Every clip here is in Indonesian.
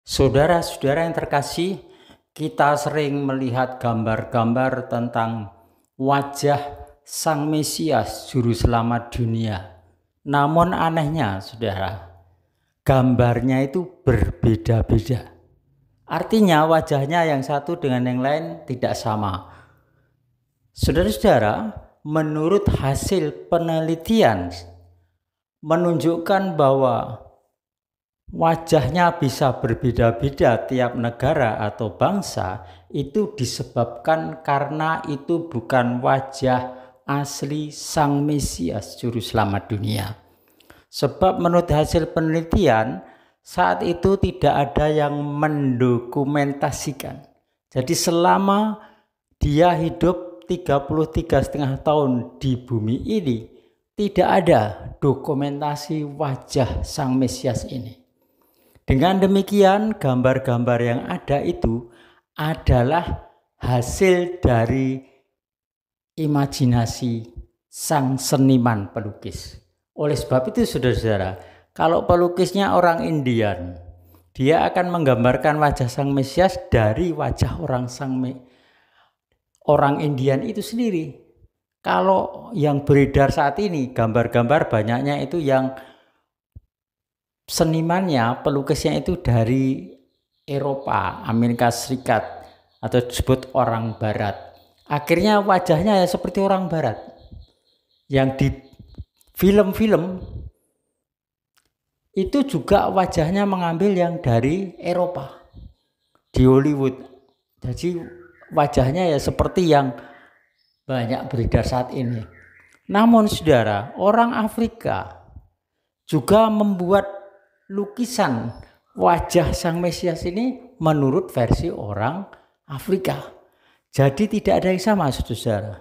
Saudara-saudara yang terkasih, kita sering melihat gambar-gambar tentang wajah Sang Mesias, Juru Selamat dunia. Namun anehnya, saudara, gambarnya itu berbeda-beda. Artinya wajahnya yang satu dengan yang lain tidak sama. Saudara-saudara, menurut hasil penelitian menunjukkan bahwa wajahnya bisa berbeda-beda tiap negara atau bangsa, itu disebabkan karena itu bukan wajah asli Sang Mesias, Juru Selamat dunia. Sebab menurut hasil penelitian, saat itu tidak ada yang mendokumentasikan. Jadi selama dia hidup 33,5 tahun di bumi ini, tidak ada dokumentasi wajah Sang Mesias ini. Dengan demikian, gambar-gambar yang ada itu adalah hasil dari imajinasi sang seniman pelukis. Oleh sebab itu, saudara-saudara, kalau pelukisnya orang Indian, dia akan menggambarkan wajah Sang Mesias dari wajah orang Indian itu sendiri. Kalau yang beredar saat ini, gambar-gambar banyaknya itu yang senimannya, pelukisnya itu dari Eropa, Amerika Serikat, atau disebut orang Barat. Akhirnya wajahnya ya seperti orang Barat. Yang di film-film itu juga wajahnya mengambil yang dari Eropa, di Hollywood. Jadi wajahnya ya seperti yang banyak beredar saat ini. Namun saudara, orang Afrika juga membuat lukisan wajah Sang Mesias ini menurut versi orang Afrika. Jadi tidak ada yang sama, saudara.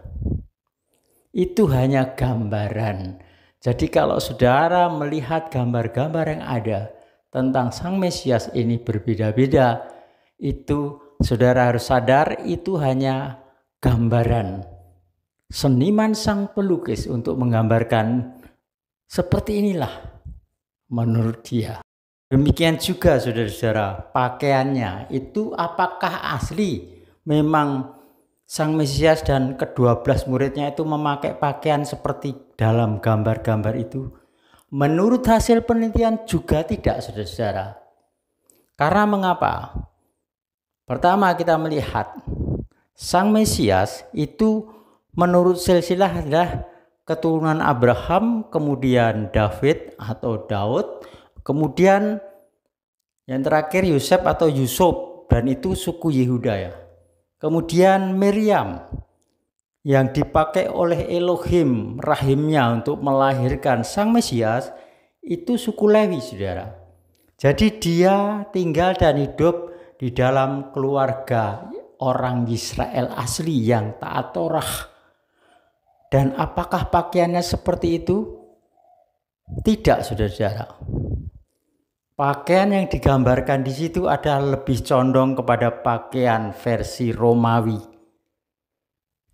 Itu hanya gambaran. Jadi kalau saudara melihat gambar-gambar yang ada tentang Sang Mesias ini berbeda-beda, itu saudara harus sadar itu hanya gambaran seniman sang pelukis untuk menggambarkan seperti inilah menurut dia. Demikian juga saudara-saudara, pakaiannya itu apakah asli memang Sang Mesias dan ke-12 muridnya itu memakai pakaian seperti dalam gambar-gambar itu? Menurut hasil penelitian juga tidak, saudara-saudara. Karena mengapa? Pertama, kita melihat Sang Mesias itu menurut silsilah adalah keturunan Abraham, kemudian David atau Daud, kemudian yang terakhir Yosef atau Yusuf, dan itu suku Yehuda ya. Kemudian Miriam yang dipakai oleh Elohim rahimnya untuk melahirkan Sang Mesias itu suku Lewi, saudara. Jadi dia tinggal dan hidup di dalam keluarga orang Israel asli yang taat Torah. Dan apakah pakaiannya seperti itu? Tidak, saudara-saudara. Pakaian yang digambarkan di situ adalah lebih condong kepada pakaian versi Romawi.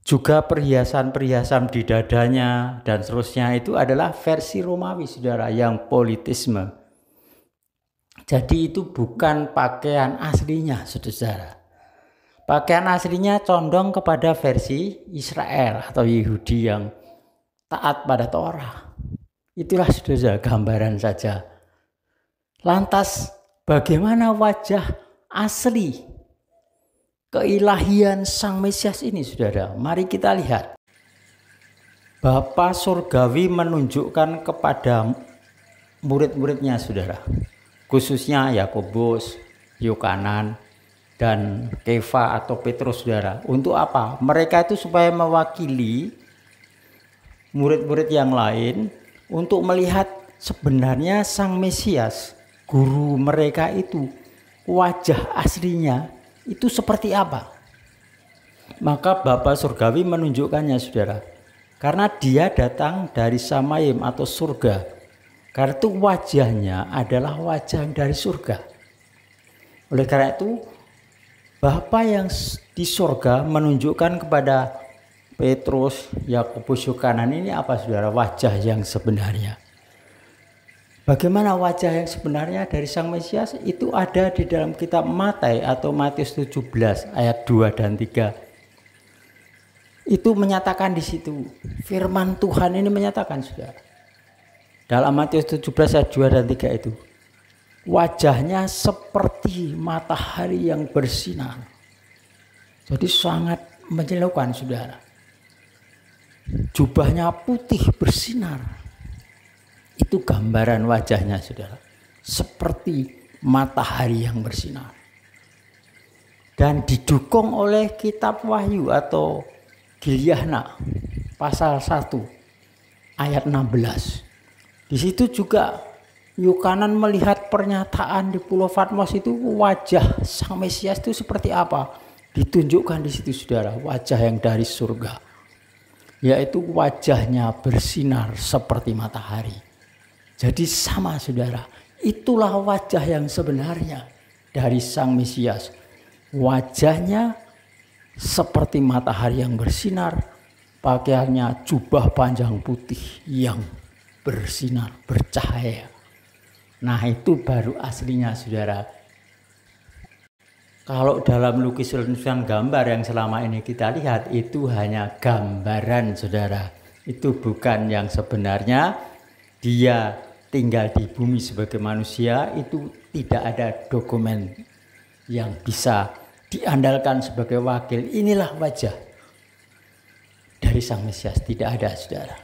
Juga perhiasan-perhiasan di dadanya dan seterusnya itu adalah versi Romawi, saudara, yang politisme. Jadi itu bukan pakaian aslinya, saudara. Pakaian aslinya condong kepada versi Israel atau Yahudi yang taat pada Torah. Itulah saudara gambaran saja. Lantas bagaimana wajah asli keilahian Sang Mesias ini, saudara? Mari kita lihat. Bapa Surgawi menunjukkan kepada murid-muridnya, saudara, khususnya Yakobus, Yohanan, dan Kefa atau Petrus, saudara. Untuk apa? Mereka itu supaya mewakili murid-murid yang lain untuk melihat sebenarnya Sang Mesias, guru mereka itu, wajah aslinya itu seperti apa. Maka Bapa Surgawi menunjukkannya, saudara, karena dia datang dari Samayim atau surga. Karena itu wajahnya adalah wajah dari surga. Oleh karena itu Bapa yang di surga menunjukkan kepada Petrus, Yakobus, Yohanan ini apa, saudara? Wajah yang sebenarnya. Bagaimana wajah yang sebenarnya dari Sang Mesias itu ada di dalam kitab Matius atau Matius 17 ayat 2 dan 3. Itu menyatakan di situ, firman Tuhan ini menyatakan, saudara. Dalam Matius 17 ayat 2 dan 3 itu, wajahnya seperti matahari yang bersinar. Jadi sangat menyilaukan, saudara. Jubahnya putih bersinar. Itu gambaran wajahnya, saudara. Seperti matahari yang bersinar. Dan didukung oleh kitab Wahyu atau Gilyahna pasal 1 ayat 16. Di situ juga Yukanan melihat pernyataan di Pulau Patmos itu wajah Sang Mesias itu seperti apa. Ditunjukkan di situ, saudara, wajah yang dari surga. Yaitu wajahnya bersinar seperti matahari. Jadi sama, saudara, itulah wajah yang sebenarnya dari Sang Mesias. Wajahnya seperti matahari yang bersinar, pakaiannya jubah panjang putih yang bersinar, bercahaya. Nah, itu baru aslinya, saudara. Kalau dalam lukisan gambar yang selama ini kita lihat, itu hanya gambaran, saudara. Itu bukan yang sebenarnya. Dia tinggal di bumi sebagai manusia, itu tidak ada dokumen yang bisa diandalkan sebagai wakil. Inilah wajah dari Sang Mesias, tidak ada, saudara.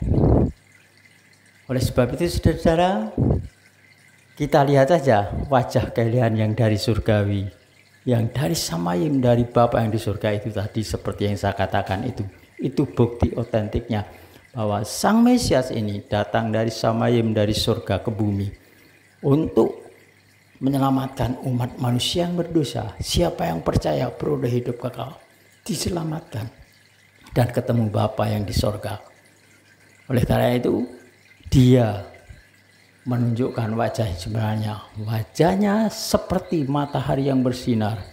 Oleh sebab itu, saudara, kita lihat saja wajah kalian yang dari surgawi, yang dari Samayim, dari Bapa yang di surga itu tadi, seperti yang saya katakan itu bukti otentiknya bahwa Sang Mesias ini datang dari Samayim, dari surga ke bumi untuk menyelamatkan umat manusia yang berdosa. Siapa yang percaya beroleh hidup kekal, diselamatkan dan ketemu Bapa yang di surga. Oleh karena itu, dia menunjukkan wajah sebenarnya. Wajahnya seperti matahari yang bersinar.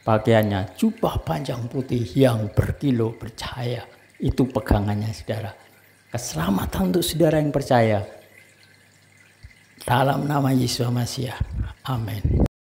Pakaiannya jubah panjang putih yang berkilau bercahaya. Itu pegangannya, saudara. Keselamatan untuk saudara yang percaya. Dalam nama Yesus Mesias. Amin.